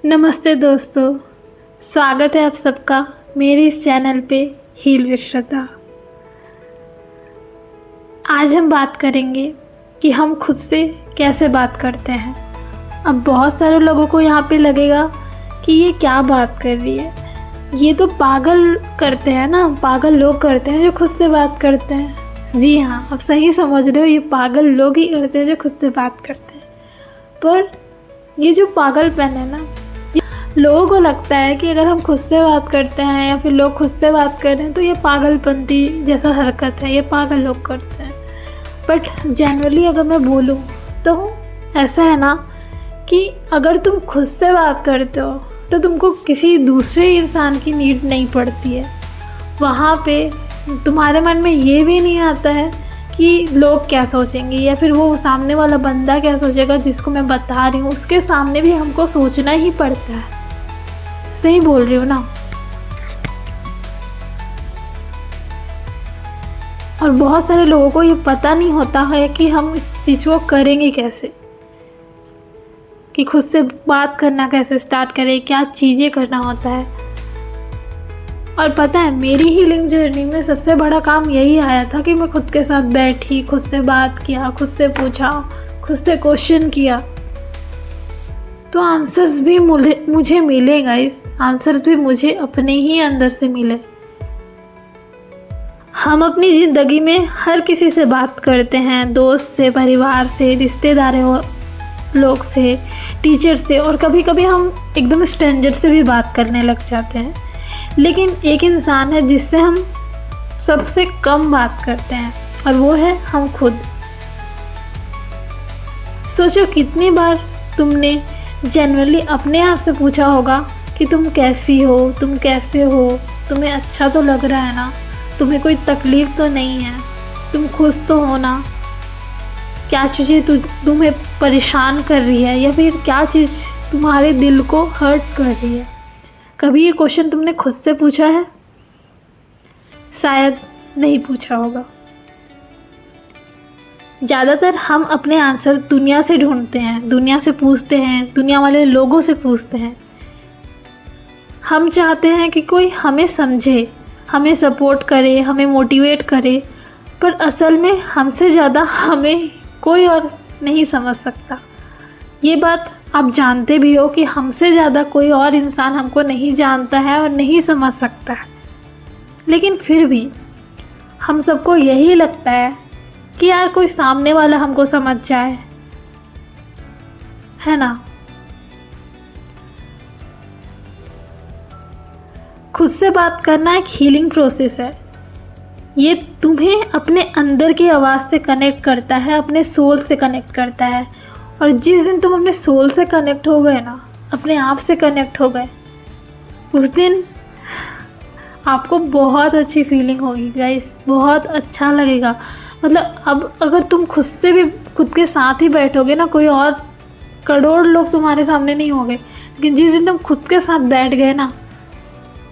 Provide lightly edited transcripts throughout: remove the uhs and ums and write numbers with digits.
नमस्ते दोस्तों, स्वागत है आप सबका मेरे इस चैनल पे हील विद श्रद्धा। आज हम बात करेंगे कि हम खुद से कैसे बात करते हैं। अब बहुत सारे लोगों को यहाँ पे लगेगा कि ये क्या बात कर रही है, ये तो पागल करते हैं ना, पागल लोग करते हैं जो खुद से बात करते हैं। जी हाँ, आप सही समझ रहे हो, ये पागल लोग ही करते हैं जो खुद से बात करते हैं। पर ये जो पागलपन है ना, लोगों को लगता है कि अगर हम खुद से बात करते हैं या फिर लोग खुद से बात कर रहे हैं तो ये पागलपंती जैसा हरकत है, ये पागल लोग करते हैं। बट जनरली अगर मैं बोलूँ तो ऐसा है ना कि अगर तुम खुद से बात करते हो तो तुमको किसी दूसरे इंसान की नीड नहीं पड़ती है। वहाँ पे तुम्हारे मन में ये भी नहीं आता है कि लोग क्या सोचेंगे या फिर वो सामने वाला बंदा क्या सोचेगा जिसको मैं बता रही हूँ, उसके सामने भी हमको सोचना ही पड़ता है। सही बोल रही हूँ ना। और बहुत सारे लोगों को ये पता नहीं होता है कि हम इस चीज़ को करेंगे कैसे, कि खुद से बात करना कैसे स्टार्ट करें, क्या चीज़ें करना होता है। और पता है, मेरी हीलिंग जर्नी में सबसे बड़ा काम यही आया था कि मैं खुद के साथ बैठी, खुद से बात किया, खुद से पूछा, खुद से क्वेश्चन किया, तो आंसर्स भी मुझे मिले गाइस। आंसर्स भी मुझे अपने ही अंदर से मिले। हम अपनी ज़िंदगी में हर किसी से बात करते हैं, दोस्त से, परिवार से, रिश्तेदारों लोग से, टीचर से, और कभी कभी हम एकदम स्ट्रेंजर से भी बात करने लग जाते हैं। लेकिन एक इंसान है जिससे हम सबसे कम बात करते हैं, और वो है हम खुद। सोचो कितनी बार तुमने जनरली अपने आप से पूछा होगा कि तुम कैसी हो, तुम कैसे हो, तुम्हें अच्छा तो लग रहा है ना, तुम्हें कोई तकलीफ़ तो नहीं है, तुम खुश तो हो ना, क्या चीज़ें तुम्हें परेशान कर रही है या फिर क्या चीज़ तुम्हारे दिल को हर्ट कर रही है। कभी ये क्वेश्चन तुमने खुद से पूछा है? शायद नहीं पूछा होगा। ज़्यादातर हम अपने आंसर दुनिया से ढूंढते हैं, दुनिया से पूछते हैं, दुनिया वाले लोगों से पूछते हैं। हम चाहते हैं कि कोई हमें समझे, हमें सपोर्ट करे, हमें मोटिवेट करे, पर असल में हमसे ज़्यादा हमें कोई और नहीं समझ सकता। ये बात आप जानते भी हो कि हमसे ज़्यादा कोई और इंसान हमको नहीं जानता है और नहीं समझ सकता है। लेकिन फिर भी हम सबको यही लगता है कि यार कोई सामने वाला हमको समझ जाए, है ना। खुद से बात करना एक हीलिंग प्रोसेस है। ये तुम्हें अपने अंदर की आवाज़ से कनेक्ट करता है, अपने सोल से कनेक्ट करता है। और जिस दिन तुम अपने सोल से कनेक्ट हो गए ना, अपने आप से कनेक्ट हो गए, उस दिन आपको बहुत अच्छी फीलिंग होगी गाइस, बहुत अच्छा लगेगा। मतलब अब अगर तुम खुद से भी खुद के साथ ही बैठोगे ना, कोई और करोड़ लोग तुम्हारे सामने नहीं होंगे, लेकिन जिस दिन तुम खुद के साथ बैठ गए ना,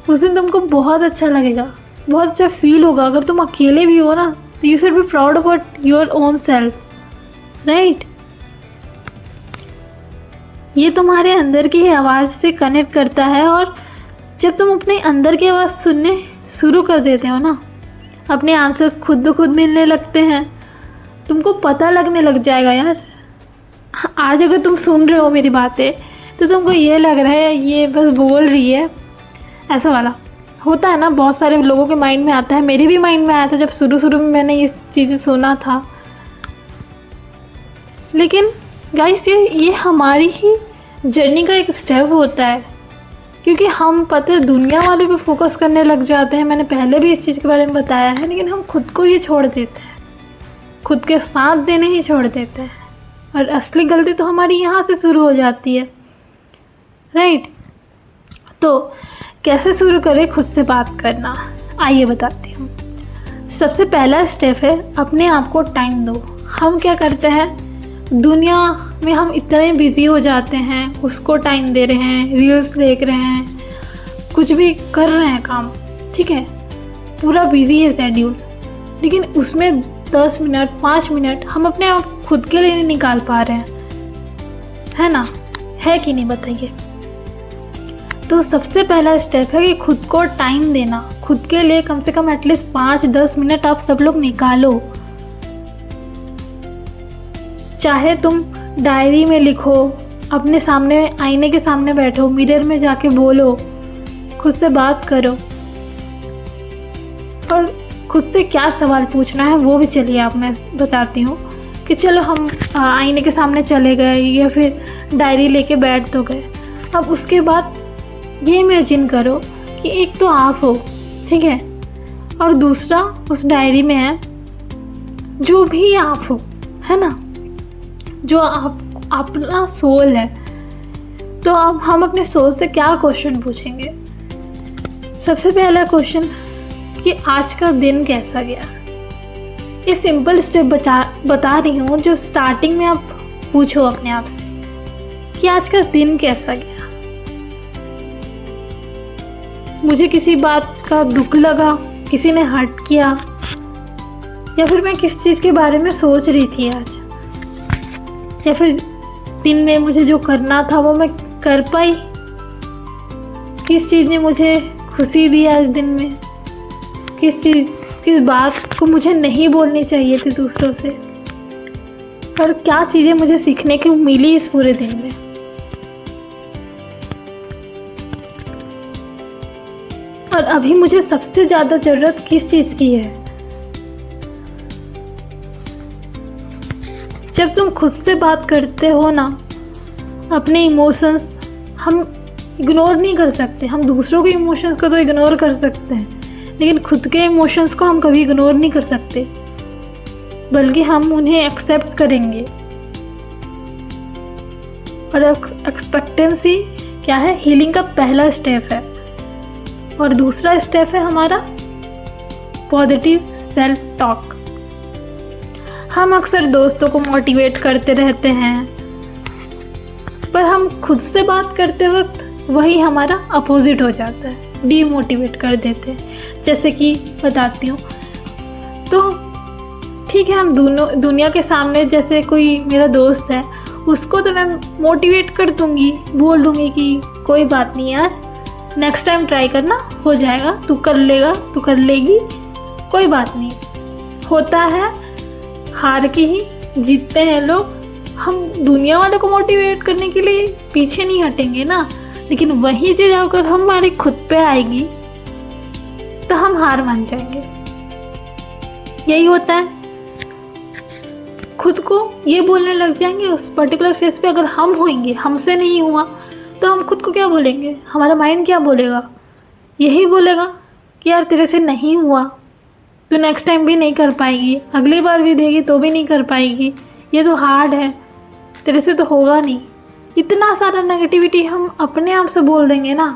उस दिन तुमको बहुत अच्छा लगेगा, बहुत अच्छा फील होगा। अगर तुम अकेले भी हो ना, तो you should be proud about your own self, right. ये तुम्हारे अंदर की आवाज़ से कनेक्ट करता है। और जब तुम अपने अंदर की आवाज़ सुनने शुरू कर देते हो ना, अपने आंसर्स खुद ब खुद मिलने लगते हैं। तुमको पता लगने लग जाएगा यार। आज अगर तुम सुन रहे हो मेरी बातें तो तुमको ये लग रहा है ये बस बोल रही है, ऐसा वाला होता है ना। बहुत सारे लोगों के माइंड में आता है, मेरे भी माइंड में आया था जब शुरू में मैंने ये चीज़ें सुना था। लेकिन गाइस ये हमारी ही जर्नी का एक स्टेप होता है, क्योंकि हम पता है दुनिया वाले पे फोकस करने लग जाते हैं। मैंने पहले भी इस चीज़ के बारे में बताया है, लेकिन हम खुद को ही छोड़ देते हैं, खुद के साथ देने ही छोड़ देते हैं। और असली गलती तो हमारी यहाँ से शुरू हो जाती है, राइट। तो कैसे शुरू करें खुद से बात करना, आइए बताती हूँ। सबसे पहला स्टेप है अपने आप को टाइम दो। हम क्या करते हैं, दुनिया में हम इतने बिज़ी हो जाते हैं, उसको टाइम दे रहे हैं, रील्स देख रहे हैं, कुछ भी कर रहे हैं काम, ठीक है, पूरा बिज़ी है शेड्यूल, लेकिन उसमें 10 मिनट 5 मिनट हम अपने आप खुद के लिए नहीं निकाल पा रहे हैं, है ना। है कि नहीं बताइए। तो सबसे पहला स्टेप है कि खुद को टाइम देना। खुद के लिए कम से कम एटलीस्ट 5-10 मिनट आप सब लोग निकालो। चाहे तुम डायरी में लिखो, अपने सामने आईने के सामने बैठो, मिरर में जाके बोलो, खुद से बात करो। और खुद से क्या सवाल पूछना है वो भी चलिए आप मैं बताती हूँ। कि चलो हम आईने के सामने चले गए या फिर डायरी लेके बैठ तो गए। अब उसके बाद ये इमेजिन करो कि एक तो आप हो, ठीक है, और दूसरा उस डायरी में है जो भी आप हो, है ना, जो आप अपना सोल है। तो अब हम अपने सोल से क्या क्वेश्चन पूछेंगे? सबसे पहला क्वेश्चन कि आज का दिन कैसा गया। ये सिंपल स्टेप बता रही हूँ जो स्टार्टिंग में आप पूछो अपने आप से कि आज का दिन कैसा गया। मुझे किसी बात का दुख लगा, किसी ने हर्ट किया, या फिर मैं किस चीज़ के बारे में सोच रही थी आज, या फिर दिन में मुझे जो करना था वो मैं कर पाई, किस चीज़ ने मुझे खुशी दी आज दिन में, किस बात को मुझे नहीं बोलनी चाहिए थी दूसरों से, और क्या चीज़ें मुझे सीखने को मिली इस पूरे दिन में। और अभी मुझे सबसे ज़्यादा ज़रूरत किस चीज़ की है। जब तुम खुद से बात करते हो ना, अपने इमोशंस हम इग्नोर नहीं कर सकते। हम दूसरों के इमोशंस को तो इग्नोर कर सकते हैं, लेकिन खुद के इमोशंस को हम कभी इग्नोर नहीं कर सकते, बल्कि हम उन्हें एक्सेप्ट करेंगे। और एक्सपेक्टेंसी क्या है? हीलिंग का पहला स्टेप है। और दूसरा स्टेप है हमारा पॉजिटिव सेल्फ टॉक। हम अक्सर दोस्तों को मोटिवेट करते रहते हैं, पर हम खुद से बात करते वक्त वही हमारा अपोजिट हो जाता है, डीमोटिवेट कर देते हैं। जैसे कि बताती हूँ, तो ठीक है, हम दुनिया के सामने जैसे कोई मेरा दोस्त है, उसको तो मैं मोटिवेट कर दूँगी, बोल दूँगी कि कोई बात नहीं यार, नेक्स्ट टाइम ट्राई करना, हो जाएगा, तू कर लेगा, तू कर लेगी, कोई बात नहीं। होता है, हार के ही जीतते हैं लोग। हम दुनिया वालों को मोटिवेट करने के लिए पीछे नहीं हटेंगे ना, लेकिन वही चीज़ अगर हमारी खुद पे आएगी तो हम हार मान जाएंगे। यही होता है, खुद को ये बोलने लग जाएंगे उस पर्टिकुलर फेस पे। अगर हम होंगे, हमसे नहीं हुआ, तो हम खुद को क्या बोलेंगे? हमारा माइंड क्या बोलेगा? यही बोलेगा कि यार तेरे से नहीं हुआ, तू नेक्स्ट टाइम भी नहीं कर पाएगी, अगली बार भी देगी तो भी नहीं कर पाएगी, ये तो हार्ड है, तेरे से तो होगा नहीं। इतना सारा नेगेटिविटी हम अपने आप से बोल देंगे ना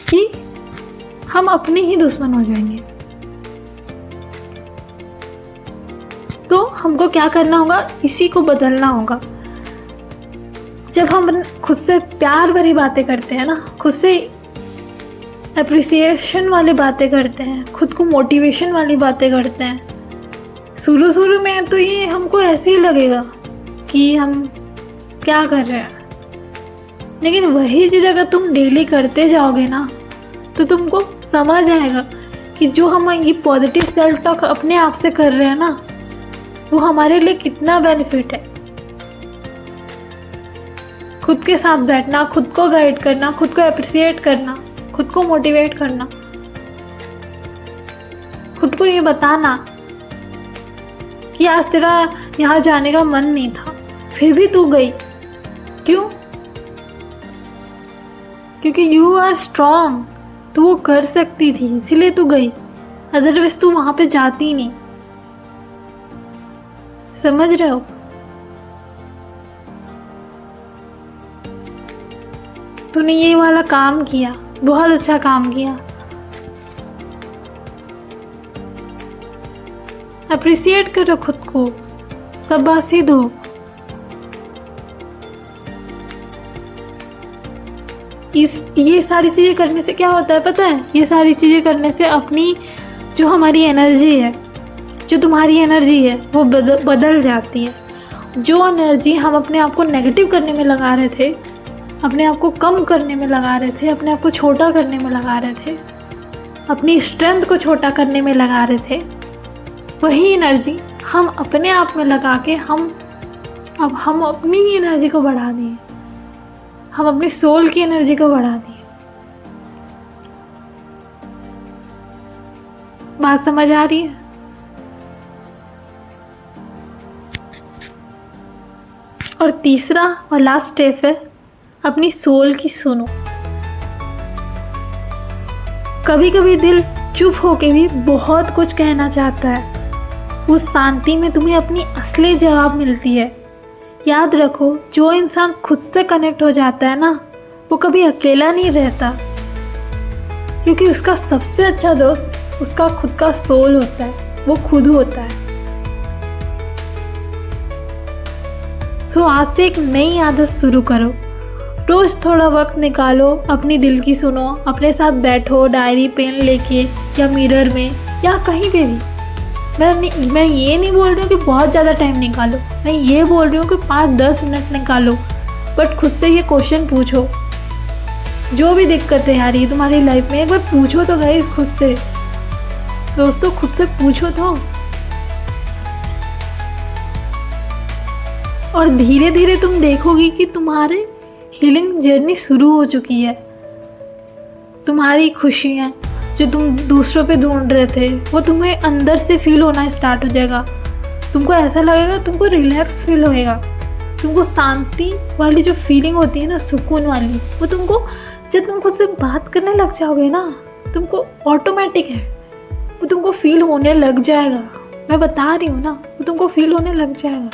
कि हम अपने ही दुश्मन हो जाएंगे। तो हमको क्या करना होगा? इसी को बदलना होगा। जब हम खुद से प्यार भरी बातें करते हैं ना, खुद से अप्रिसिएशन वाली बातें करते हैं, खुद को मोटिवेशन वाली बातें करते हैं, शुरू में तो ये हमको ऐसे ही लगेगा कि हम क्या कर रहे हैं, लेकिन वही चीज़ अगर तुम डेली करते जाओगे ना, तो तुमको समझ आएगा कि जो हम ये पॉजिटिव सेल्फ टॉक अपने आप से कर रहे हैं ना, वो हमारे लिए कितना बेनिफिट है। खुद के साथ बैठना, खुद को गाइड करना, खुद को अप्रिशिएट करना, खुद को मोटिवेट करना, खुद को ये बताना कि आज तेरा यहाँ जाने का मन नहीं था, फिर भी तू गई। क्यों? क्योंकि यू आर स्ट्रॉन्ग, तू वो कर सकती थी, इसीलिए तू गई, अदरवाइज तू वहाँ पे जाती नहीं। समझ रहे हो? तूने ये वाला काम किया, बहुत अच्छा काम किया। अप्रिशिएट करो खुद को, शाबाशी दो। ये सारी चीज़ें करने से क्या होता है पता है? ये सारी चीज़ें करने से अपनी जो हमारी एनर्जी है, जो तुम्हारी एनर्जी है, वो बदल जाती है। जो एनर्जी हम अपने आप को नेगेटिव करने में लगा रहे थे, अपने आप को कम करने में लगा रहे थे, अपने आप को छोटा करने में लगा रहे थे, अपनी स्ट्रेंथ को छोटा करने में लगा रहे थे, वही एनर्जी हम अपने आप में लगा के हम अपनी ही एनर्जी को बढ़ा दिए, हम अपनी सोल की एनर्जी को बढ़ा दिए। बात समझ आ रही है? और तीसरा और लास्ट स्टेप है अपनी सोल की सुनो। कभी कभी दिल चुप होके भी बहुत कुछ कहना चाहता है। उस शांति में तुम्हें अपनी असली जवाब मिलती है। याद रखो, जो इंसान खुद से कनेक्ट हो जाता है ना, वो कभी अकेला नहीं रहता, क्योंकि उसका सबसे अच्छा दोस्त उसका खुद का सोल होता है, वो खुद होता है। सो आज से एक नई आदत शुरू करो। रोज थोड़ा वक्त निकालो, अपनी दिल की सुनो, अपने साथ बैठो, डायरी पेन लेके या मिरर में या कहीं पे भी। मैं ये नहीं बोल रही हूँ कि बहुत ज़्यादा टाइम निकालो, मैं ये बोल रही हूँ कि 5-10 मिनट निकालो, बट खुद से ये क्वेश्चन पूछो। जो भी दिक्कतें आ रही है तुम्हारी लाइफ में, एक बार पूछो तो गाइस खुद से। दोस्तों, खुद से पूछो तो। और धीरे धीरे तुम देखोगी कि तुम्हारे हीलिंग जर्नी शुरू हो चुकी है। तुम्हारी खुशियाँ जो तुम दूसरों पे ढूंढ रहे थे, वो तुम्हें अंदर से फील होना स्टार्ट हो जाएगा। तुमको ऐसा लगेगा, तुमको रिलैक्स फील होएगा, तुमको शांति वाली जो फीलिंग होती है ना, सुकून वाली, वो तुमको जब तुम खुद से बात करने लग जाओगे ना, तुमको ऑटोमेटिक है, वो तुमको फील होने लग जाएगा। मैं बता रही हूँ ना, वो तुमको फील होने लग जाएगा।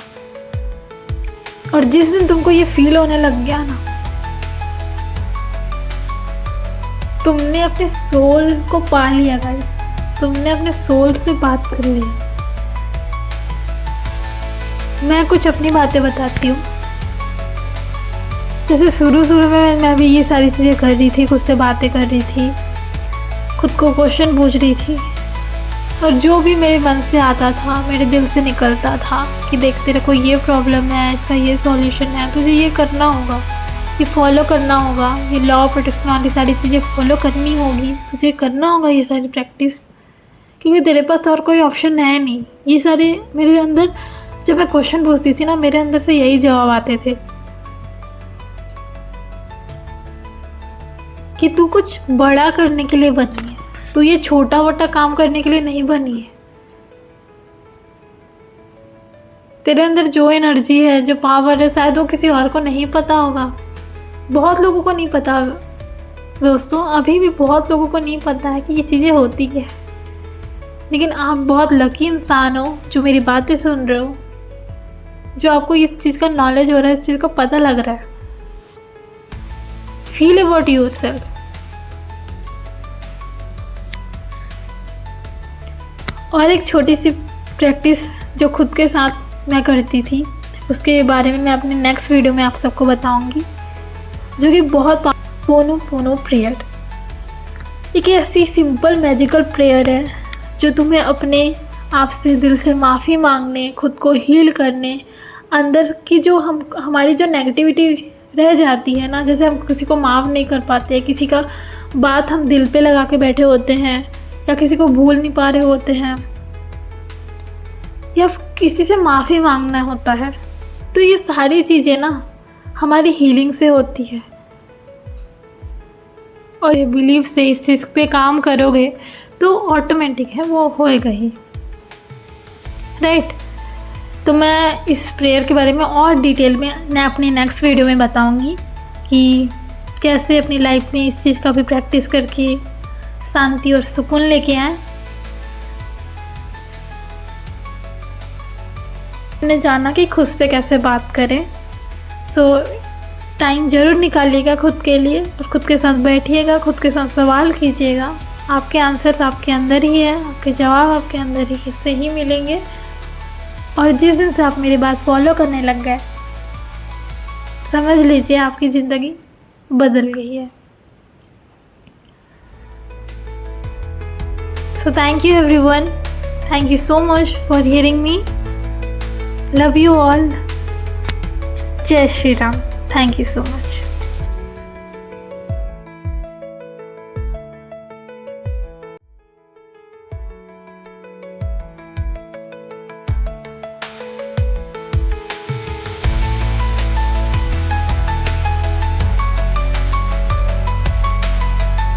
और जिस दिन तुमको ये फील होने लग गया ना, तुमने अपने सोल को पा लिया गाइस, तुमने अपने सोल से बात कर ली। मैं कुछ अपनी बातें बताती हूँ। जैसे शुरू में मैं भी ये सारी चीज़ें कर रही थी, खुद से बातें कर रही थी, खुद को क्वेश्चन पूछ रही थी, और जो भी मेरे मन से आता था, मेरे दिल से निकलता था कि देख तेरे को ये प्रॉब्लम है, इसका ये सॉल्यूशन है, तुझे ये करना होगा, ये फॉलो करना होगा, ये लॉ ऑफ प्रोटेक्शन वाली सारी चीज़ें फॉलो करनी होगी, तुझे करना होगा ये सारी प्रैक्टिस, क्योंकि तेरे पास और कोई ऑप्शन है नहीं। ये सारे मेरे अंदर, जब मैं क्वेश्चन पूछती थी ना, मेरे अंदर से यही जवाब आते थे कि तू कुछ बड़ा करने के लिए बनी है, तू ये छोटा मोटा काम करने के लिए नहीं बनी है। तेरे अंदर जो एनर्जी है, जो पावर है, शायद वो किसी और को नहीं पता होगा। बहुत लोगों को नहीं पता दोस्तों, अभी भी बहुत लोगों को नहीं पता है कि ये चीज़ें होती क्या है। लेकिन आप बहुत लकी इंसान हो जो मेरी baतें सुन रहे हो, जो आपको इस चीज़ का नॉलेज हो रहा है, इस चीज़ का पता लग रहा है। Feel about yourself. और एक छोटी सी प्रैक्टिस जो खुद के साथ मैं करती थी, उसके बारे में मैं अपने नेक्स्ट वीडियो में आप सबको बताऊंगी, जो कि बहुत पोनो प्रेयर। एक ऐसी सिंपल मैजिकल प्रेयर है जो तुम्हें अपने आप से दिल से माफ़ी मांगने, खुद को हील करने, अंदर की जो हमारी जो नेगेटिविटी रह जाती है ना, जैसे हम किसी को माफ़ नहीं कर पाते, किसी का बात हम दिल पे लगा के बैठे होते हैं, या किसी को भूल नहीं पा रहे होते हैं, या किसी से माफ़ी मांगना होता है, तो ये सारी चीज़ें ना हमारी हीलिंग से होती है। और ये बिलीव से इस चीज़ पे काम करोगे तो ऑटोमेटिक है, वो होएगा ही, राइट। तो मैं इस प्रेयर के बारे में और डिटेल में मैं अपनी नेक्स्ट वीडियो में बताऊंगी कि कैसे अपनी लाइफ में इस चीज़ का भी प्रैक्टिस करके शांति और सुकून लेके आए। हमने जाना कि खुद से कैसे बात करें। सो टाइम ज़रूर निकालिएगा खुद के लिए, और खुद के साथ बैठिएगा, खुद के साथ सवाल कीजिएगा। आपके आंसर्स आपके अंदर ही है, आपके जवाब आपके अंदर ही से ही मिलेंगे। और जिस दिन से आप मेरी बात फॉलो करने लग गए, समझ लीजिए आपकी ज़िंदगी बदल गई है। So thank you everyone. Thank you so much for hearing me. Love you all. जय Shri Ram. Thank you so much.